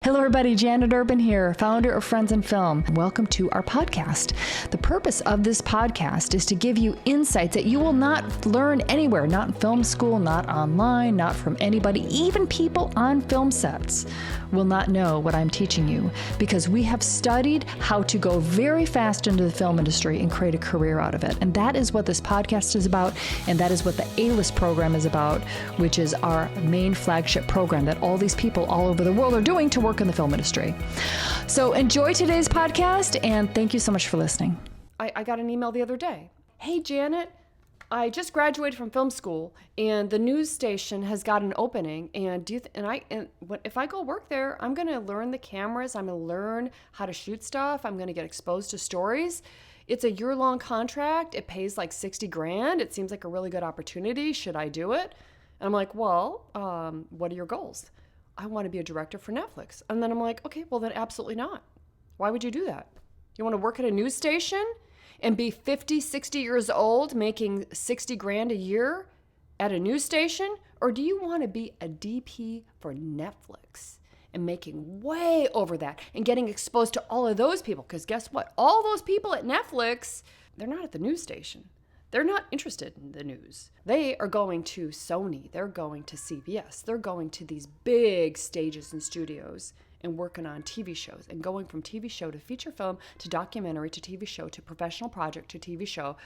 Hello everybody, Janet Urban here, founder of Friends in Film. Welcome to our podcast. The purpose of this podcast is to give you insights that you will not learn anywhere, not in film school, not online, not from anybody. Even people on film sets will not know what I'm teaching you because we have studied how to go very fast into the film industry and create a career out of it. And that is what this podcast is about, and that is what the A-List program is about, which is our main flagship program that all these people all over the world are doing to work in the film industry. So enjoy today's podcast, and thank you so much for listening. I got an email the other day. Hey, Janet, I just graduated from film school, and the news station has got an opening. And if I go work there, I'm going to learn the cameras. I'm going to learn how to shoot stuff. I'm going to get exposed to stories. It's a year-long contract. It pays like $60,000. It seems like a really good opportunity. Should I do it? And I'm like, well, what are your goals? I want to be a director for Netflix. And then I'm like, okay, well then absolutely not. Why would you do that? You want to work at a news station and be 50, 60 years old making $60,000 a year at a news station? Or do you want to be a DP for Netflix and making way over that and getting exposed to all of those people? Because guess what? All those people at Netflix, they're not at the news station. They're not interested in the news. They are going to Sony. They're going to CBS. They're going to these big stages and studios and working on TV shows and going from TV show to feature film to documentary to TV show to professional project to TV show.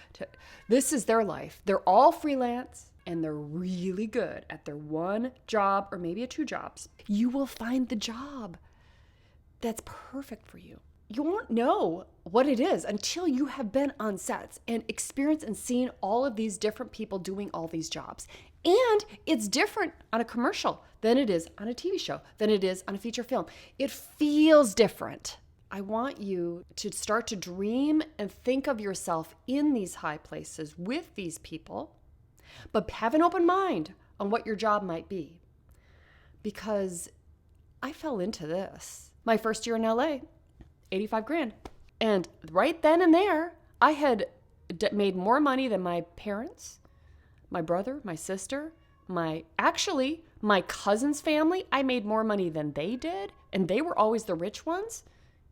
This is their life. They're all freelance and they're really good at their one job or maybe two jobs. You will find the job that's perfect for you. You won't know what it is until you have been on sets and experienced and seen all of these different people doing all these jobs. And it's different on a commercial than it is on a TV show, than it is on a feature film. It feels different. I want you to start to dream and think of yourself in these high places with these people, but have an open mind on what your job might be. Because I fell into this. My first year in LA, $85,000. And right then and there, I had made more money than my parents, my brother, my sister, my cousin's family. I made more money than they did, and they were always the rich ones.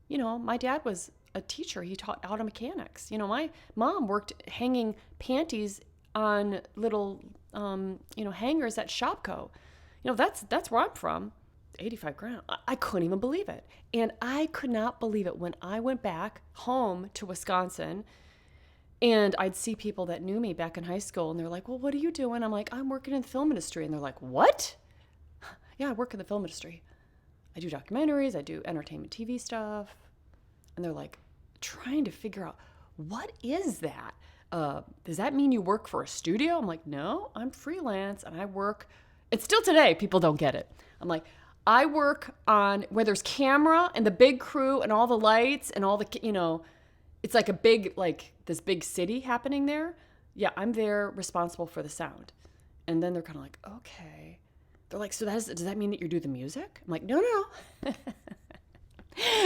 You know, my dad was a teacher. He taught auto mechanics. You know, my mom worked hanging panties on little, hangers at Shopko. You know, that's where I'm from. $85,000. I couldn't even believe it. And I could not believe it when I went back home to Wisconsin and I'd see people that knew me back in high school and they're like, well, what are you doing? I'm like, I'm working in the film industry. And they're like, what? Yeah, I work in the film industry. I do documentaries. I do entertainment TV stuff. And they're like trying to figure out, what is that? Does that mean you work for a studio? I'm like, no, I'm freelance and I work. And still today, people don't get it. I'm like, I work on where there's camera and the big crew and all the lights and all the, it's like this big city happening there. Yeah, I'm there responsible for the sound. And then they're kind of like, okay. They're like, so does that mean that you do the music? I'm like, no.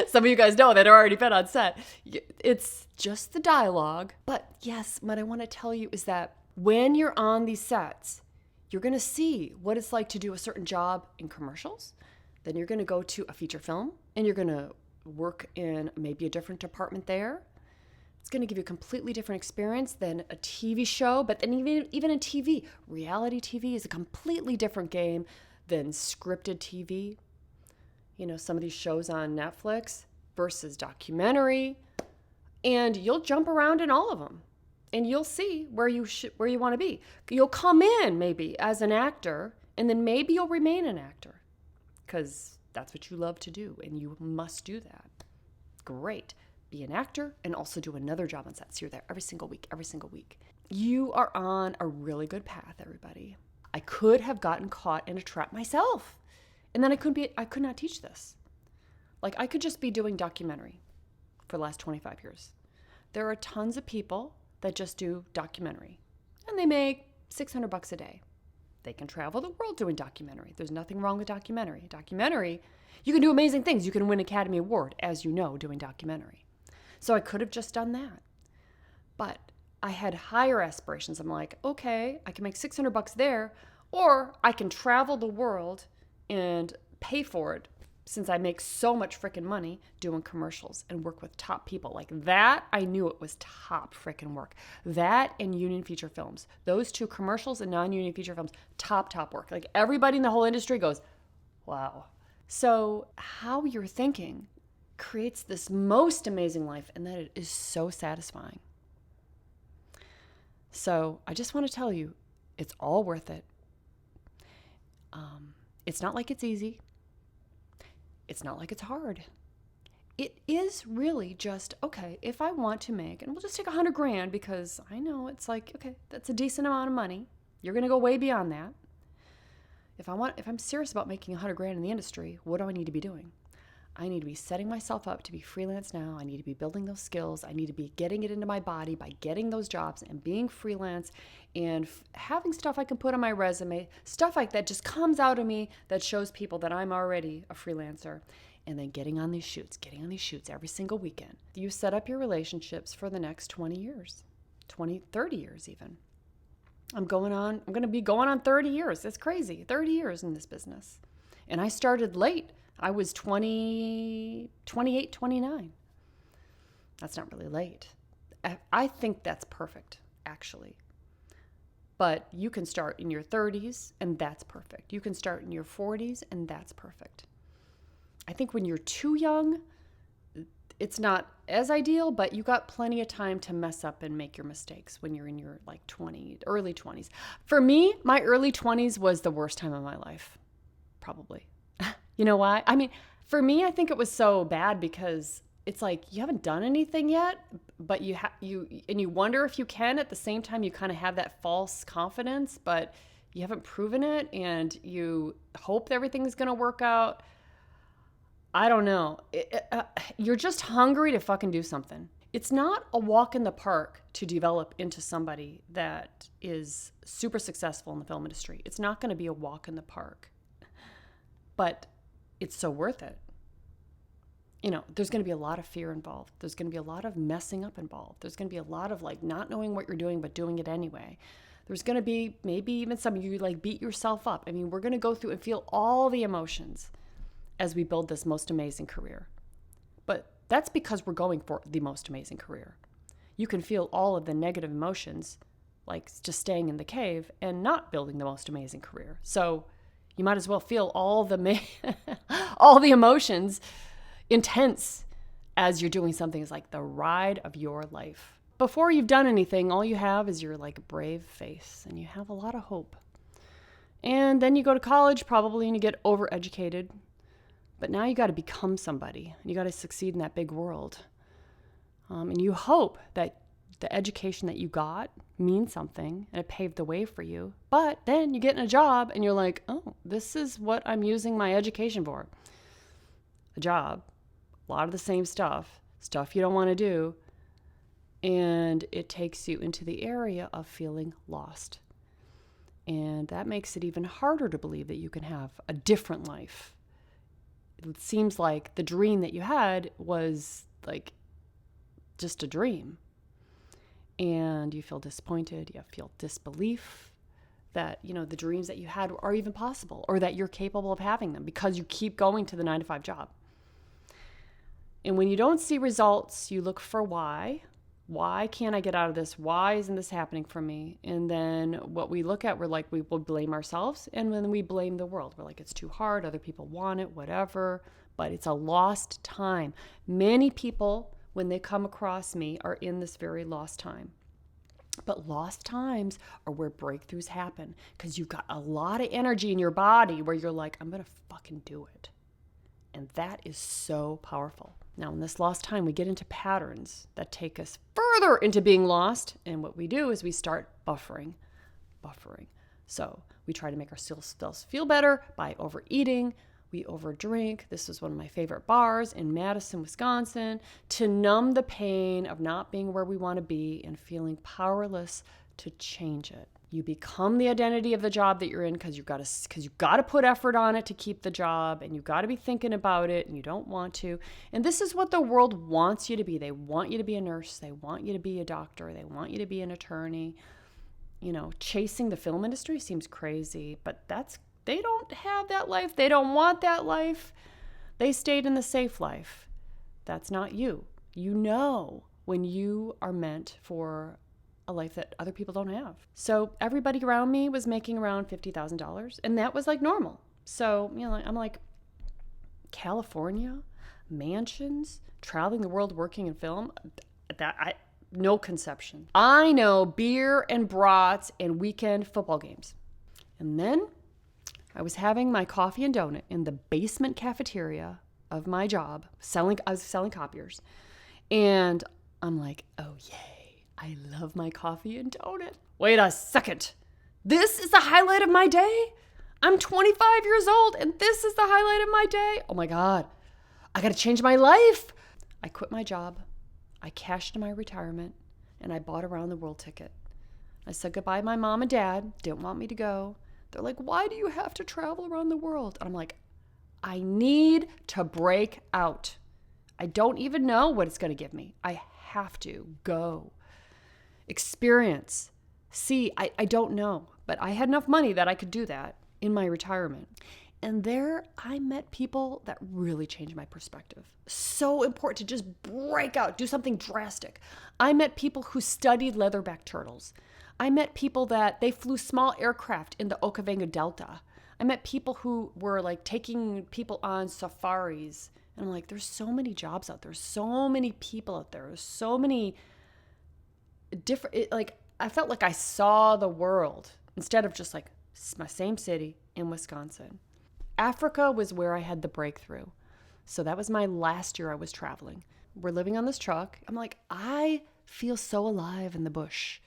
Some of you guys know that are already been on set. It's just the dialogue. But yes, what I want to tell you is that when you're on these sets, you're going to see what it's like to do a certain job in commercials. Then you're going to go to a feature film and you're going to work in maybe a different department there. It's going to give you a completely different experience than a TV show. But then even in TV, reality TV is a completely different game than scripted TV. You know, some of these shows on Netflix versus documentary. And you'll jump around in all of them. And you'll see where you want to be. You'll come in maybe as an actor, and then maybe you'll remain an actor because that's what you love to do, and you must do that. Great. Be an actor and also do another job on set. So you're there every single week. You are on a really good path, everybody. I could have gotten caught in a trap myself, and then I could not teach this. Like, I could just be doing documentary for the last 25 years. There are tons of people that just do documentary and they make $600 a day. They can travel the world doing documentary. There's nothing wrong with documentary. Documentary, you can do amazing things. You can win Academy Award, as you know, doing documentary. So I could have just done that. But I had higher aspirations. I'm like, okay, I can make $600 there, or I can travel the world and pay for it since I make so much freaking money doing commercials and work with top people. Like that, I knew it was top freaking work. That and union feature films. Those two, commercials and non-union feature films, top work. Like everybody in the whole industry goes, wow. So how you're thinking creates this most amazing life, and that it is so satisfying. So I just want to tell you, it's all worth it. It's not like it's easy. It's not like it's hard. It is really just, okay, if I want to make, and we'll just take $100,000 because I know it's like, okay, that's a decent amount of money. You're going to go way beyond that. If I'm serious about making $100,000 in the industry, what do I need to be doing? I need to be setting myself up to be freelance now. I need to be building those skills. I need to be getting it into my body by getting those jobs and being freelance and having stuff I can put on my resume, stuff like that just comes out of me that shows people that I'm already a freelancer. And then getting on these shoots every single weekend. You set up your relationships for the next 20 years, 30 years even. I'm going to be going on 30 years. That's crazy. 30 years in this business. And I started late. I was 28, 29. That's not really late. I think that's perfect, actually. But you can start in your 30s, and that's perfect. You can start in your 40s, and that's perfect. I think when you're too young, it's not as ideal, but you got plenty of time to mess up and make your mistakes when you're in your early 20s. For me, my early 20s was the worst time of my life, probably. You know why? I mean, for me, I think it was so bad because it's like you haven't done anything yet, but you wonder if you can. At the same time, you kind of have that false confidence, but you haven't proven it, and you hope that everything's going to work out. I don't know. You're just hungry to fucking do something. It's not a walk in the park to develop into somebody that is super successful in the film industry. It's not going to be a walk in the park, but it's so worth it. You know, there's going to be a lot of fear involved. There's going to be a lot of messing up involved. There's going to be a lot of not knowing what you're doing, but doing it anyway. There's going to be maybe even some of you beat yourself up. I mean, we're going to go through and feel all the emotions as we build this most amazing career. But that's because we're going for the most amazing career. You can feel all of the negative emotions, like just staying in the cave and not building the most amazing career. So you might as well feel all the all the emotions intense as you're doing something is like the ride of your life. Before you've done anything, all you have is your brave face, and you have a lot of hope. And then you go to college probably and you get overeducated. But now you got to become somebody, and you got to succeed in that big world. And you hope that the education that you got means something and it paved the way for you. But then you get in a job and you're like, oh, this is what I'm using my education for. A job, a lot of the same stuff you don't want to do. And it takes you into the area of feeling lost. And that makes it even harder to believe that you can have a different life. It seems like the dream that you had was just a dream. And you feel disappointed, you feel disbelief that, the dreams that you had are even possible, or that you're capable of having them because you keep going to the 9-to-5 job. And when you don't see results, you look for why. Why can't I get out of this? Why isn't this happening for me? And then what we look at, we will blame ourselves, and then we blame the world. We're like, it's too hard, other people want it, whatever. But it's a lost time. Many people, when they come across me, are in this very lost time. But lost times are where breakthroughs happen, because you've got a lot of energy in your body where you're like, I'm going to fucking do it. And that is so powerful. Now, in this lost time, we get into patterns that take us further into being lost. And what we do is we start buffering. So we try to make ourselves feel better by overeating. We overdrink. This is one of my favorite bars in Madison, Wisconsin, to numb the pain of not being where we want to be and feeling powerless to change it. You become the identity of the job that you're in because you've got to put effort on it to keep the job, and you've got to be thinking about it, and you don't want to. And this is what the world wants you to be. They want you to be a nurse. They want you to be a doctor. They want you to be an attorney. Chasing the film industry seems crazy, but they don't have that life. They don't want that life. They stayed in the safe life. That's not you. You know when you are meant for a life that other people don't have. So everybody around me was making around $50,000, and that was like normal. So, I'm like, California, mansions, traveling the world working in film, no conception. I know beer and brats and weekend football games. And then I was having my coffee and donut in the basement cafeteria of my job. I was selling copiers. And I'm like, oh, yay. I love my coffee and donut. Wait a second. This is the highlight of my day? I'm 25 years old and this is the highlight of my day? Oh my God. I got to change my life. I quit my job. I cashed in my retirement and I bought a round the world ticket. I said goodbye to my mom and dad. Didn't want me to go. They're like, why do you have to travel around the world? And I'm like, I need to break out. I don't even know what it's going to give me. I have to go. Experience. See, I don't know. But I had enough money that I could do that in my retirement. And there I met people that really changed my perspective. So important to just break out, do something drastic. I met people who studied leatherback turtles. I met people that they flew small aircraft in the Okavango Delta. I met people who were like taking people on safaris. And I'm like, there's so many jobs out there. So many people out there. There's so many different, I felt like I saw the world instead of just like my same city in Wisconsin. Africa was where I had the breakthrough. So that was my last year I was traveling. We're living on this truck. I'm like, I feel so alive in the bush.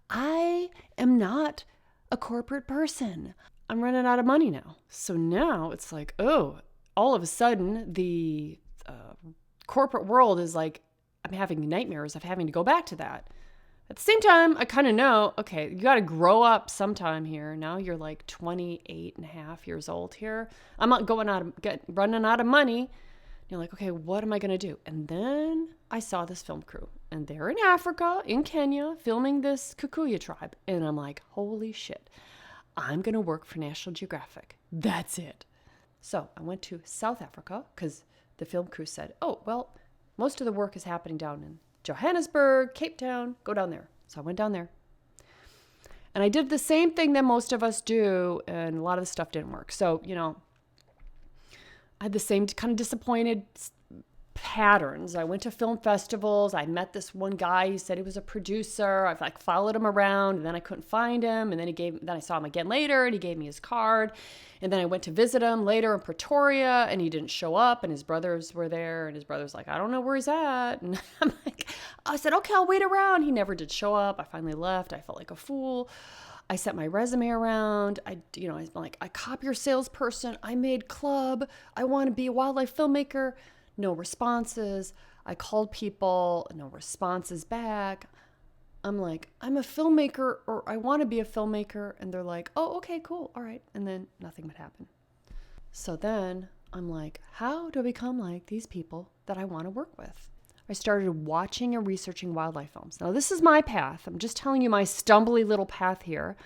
I am not a corporate person. I'm running out of money now. So now it's like, oh, all of a sudden the corporate world is like, I'm having nightmares of having to go back to that. At the same time, I kind of know, okay, you got to grow up sometime here. Now you're like 28 and a half years old here. I'm not running out of money. You're like, okay, what am I going to do? And then I saw this film crew and they're in Africa, in Kenya, filming this Kikuyu tribe. And I'm like, holy shit, I'm going to work for National Geographic. That's it. So I went to South Africa because the film crew said, oh, well, most of the work is happening down in Johannesburg, Cape Town, go down there. So I went down there. And I did the same thing that most of us do, and a lot of the stuff didn't work. So, I had the same kind of disappointed patterns. I went to film festivals. I met this one guy. He said he was a producer. I followed him around, and then I couldn't find him. And then I saw him again later, and he gave me his card. And then I went to visit him later in Pretoria, and he didn't show up. And his brothers were there, and his brother's like, I don't know where he's at. And I said, okay, I'll wait around. He never did show up. I finally left. I felt like a fool. I sent my resume around. I'm like, I copier salesperson. I made club. I want to be a wildlife filmmaker. No responses. I called people, no responses back. I'm like, I'm a filmmaker, or I want to be a filmmaker. And they're like, oh, okay, cool. All right. And then nothing would happen. So then I'm like, how do I become like these people that I want to work with? I started watching and researching wildlife films. Now, this is my path. I'm just telling you my stumbly little path here.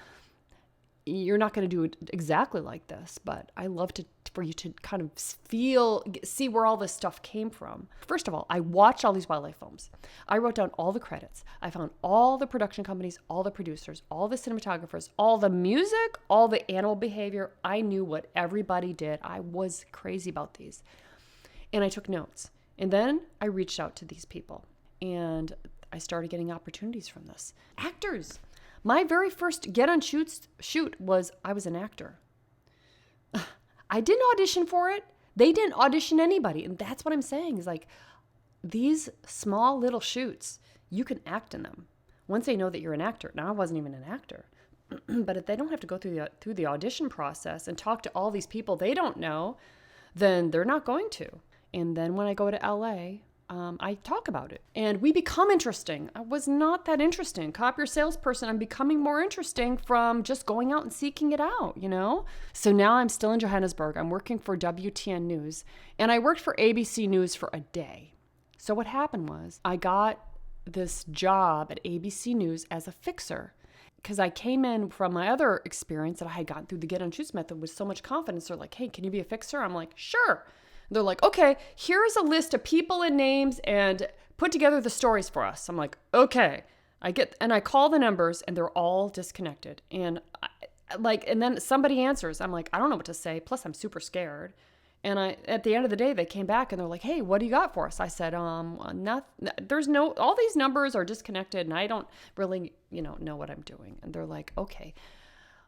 You're not going to do it exactly like this, but I love for you to kind of see where all this stuff came from. First of all, I watched all these wildlife films. I wrote down all the credits. I found all the production companies, all the producers, all the cinematographers, all the music, all the animal behavior. I knew what everybody did. I was crazy about these. And I took notes. And then I reached out to these people, and I started getting opportunities from this. Actors. My very first get on shoot was I was an actor. I didn't audition for it. They didn't audition anybody. And that's what I'm saying is like these small little shoots, you can act in them once they know that you're an actor. Now, I wasn't even an actor. But if they don't have to go through the audition process and talk to all these people they don't know, then they're not going to. And then when I go to LA, I talk about it and we become interesting. I was not that interesting. Copier salesperson, I'm becoming more interesting from just going out and seeking it out, So now I'm still in Johannesburg. I'm working for WTN News, and I worked for ABC News for a day. So what happened was I got this job at ABC News as a fixer because I came in from my other experience that I had gotten through the Get on Shoots method with so much confidence. They're like, hey, can you be a fixer? I'm like, sure. They're like, okay, here's a list of people and names and put together the stories for us. I'm like, okay. I call the numbers and they're all disconnected. And and then somebody answers. I'm like, I don't know what to say. Plus I'm super scared. And at the end of the day, they came back and they're like, hey, what do you got for us? I said, all these numbers are disconnected and I don't really, know what I'm doing. And they're like, okay,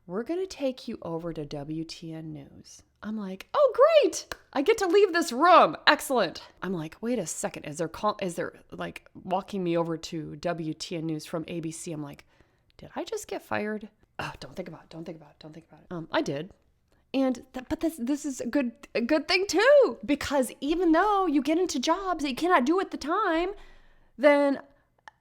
we're going to take you over to WTN News. I'm like, oh, great. I get to leave this room. Excellent. I'm like, wait a second. As they're like walking me over to WTN News from ABC, I'm like, did I just get fired? Oh, don't think about it. I did. But this is a good thing too, because even though you get into jobs that you cannot do at the time, then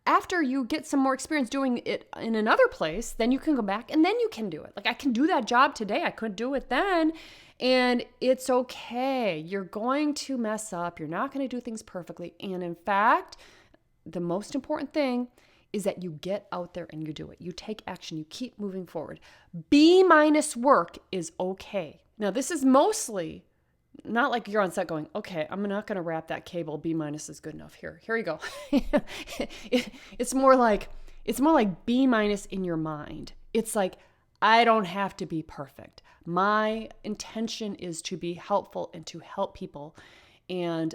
after you get some more experience doing it in another place, then you can go back and then you can do it. Like I can do that job today. I couldn't do it then. And it's okay. You're going to mess up. You're not going to do things perfectly. And in fact, the most important thing is that you get out there and you do it. You take action. You keep moving forward. B- work is okay. Now, this is mostly not like you're on set going, okay, I'm not going to wrap that cable. B- is good enough. Here you go. It's more like B- in your mind. It's like, I don't have to be perfect. My intention is to be helpful and to help people. And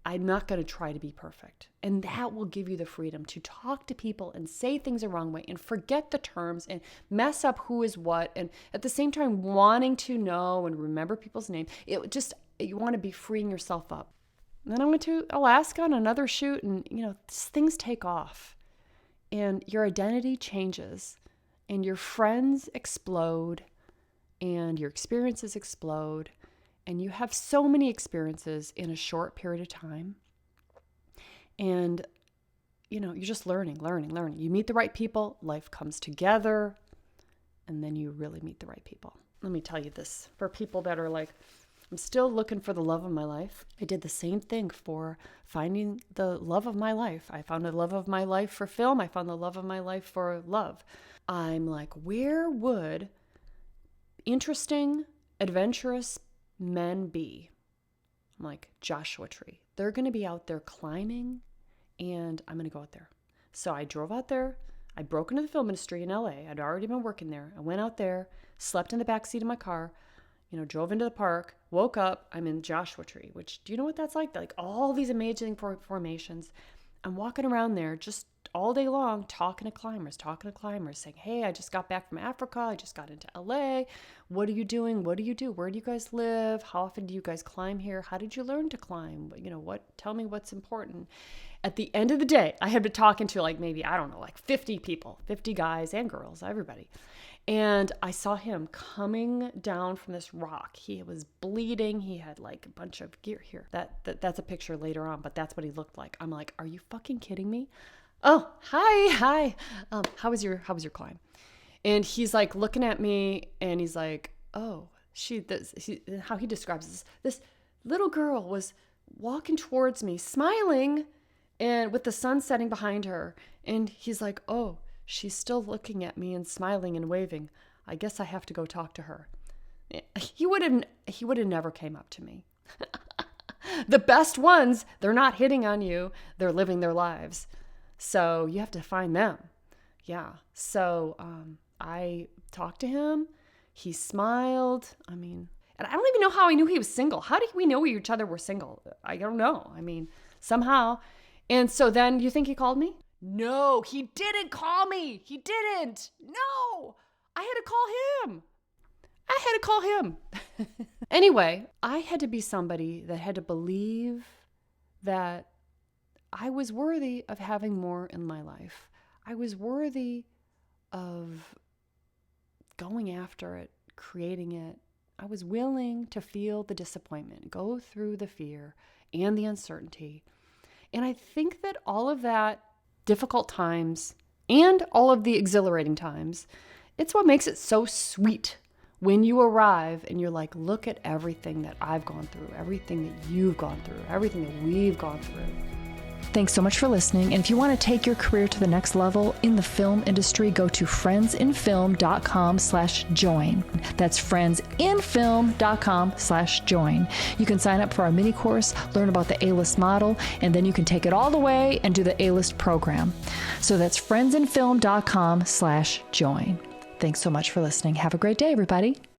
I'm not going to try to be perfect. And that will give you the freedom to talk to people and say things the wrong way and forget the terms and mess up who is what. And at the same time, wanting to know and remember people's names. You want to be freeing yourself up. And then I went to Alaska on another shoot and, things take off and your identity changes and your friends explode and your experiences explode. And you have so many experiences in a short period of time. And, you're just learning. You meet the right people, life comes together, and then you really meet the right people. Let me tell you this, for people that are like, I'm still looking for the love of my life. I did the same thing for finding the love of my life. I found the love of my life for film. I found the love of my life for love. I'm like, where would interesting, adventurous men be? I'm like, Joshua Tree. They're going to be out there climbing and I'm going to go out there. So I drove out there. I broke into the film industry in LA. I'd already been working there. I went out there, slept in the back seat of my car, drove into the park, woke up. I'm in Joshua Tree, which, do you know what that's like? Like all these amazing formations. I'm walking around there just all day long, talking to climbers, saying, hey, I just got back from Africa. I just got into LA. What are you doing? What do you do? Where do you guys live? How often do you guys climb here? How did you learn to climb? Tell me what's important. At the end of the day, I had been talking to maybe 50 people, 50 guys and girls, everybody. And I saw him coming down from this rock. He was bleeding. He had a bunch of gear here. That's a picture later on, but that's what he looked like. I'm like, are you fucking kidding me? Oh, hi. How was your climb? And he's like looking at me and he's like, oh, how he describes this little girl was walking towards me, smiling and with the sun setting behind her. And he's like, oh, she's still looking at me and smiling and waving. I guess I have to go talk to her. He would have never came up to me. The best ones, they're not hitting on you. They're living their lives. So you have to find them. Yeah. So I talked to him. He smiled. And I don't even know how I knew he was single. How did we know each other were single? I don't know. Somehow. And so then you think he called me? No, he didn't call me. He didn't. No, I had to call him. Anyway, I had to be somebody that had to believe that I was worthy of having more in my life. I was worthy of going after it, creating it. I was willing to feel the disappointment, go through the fear and the uncertainty. And I think that all of that difficult times and all of the exhilarating times, it's what makes it so sweet when you arrive and you're like, look at everything that I've gone through, everything that you've gone through, everything that we've gone through. Thanks so much for listening. And if you want to take your career to the next level in the film industry, go to friendsinfilm.com/join. That's friendsinfilm.com/join. You can sign up for our mini course, learn about the A-list model, and then you can take it all the way and do the A-list program. So that's friendsinfilm.com/join. Thanks so much for listening. Have a great day, everybody.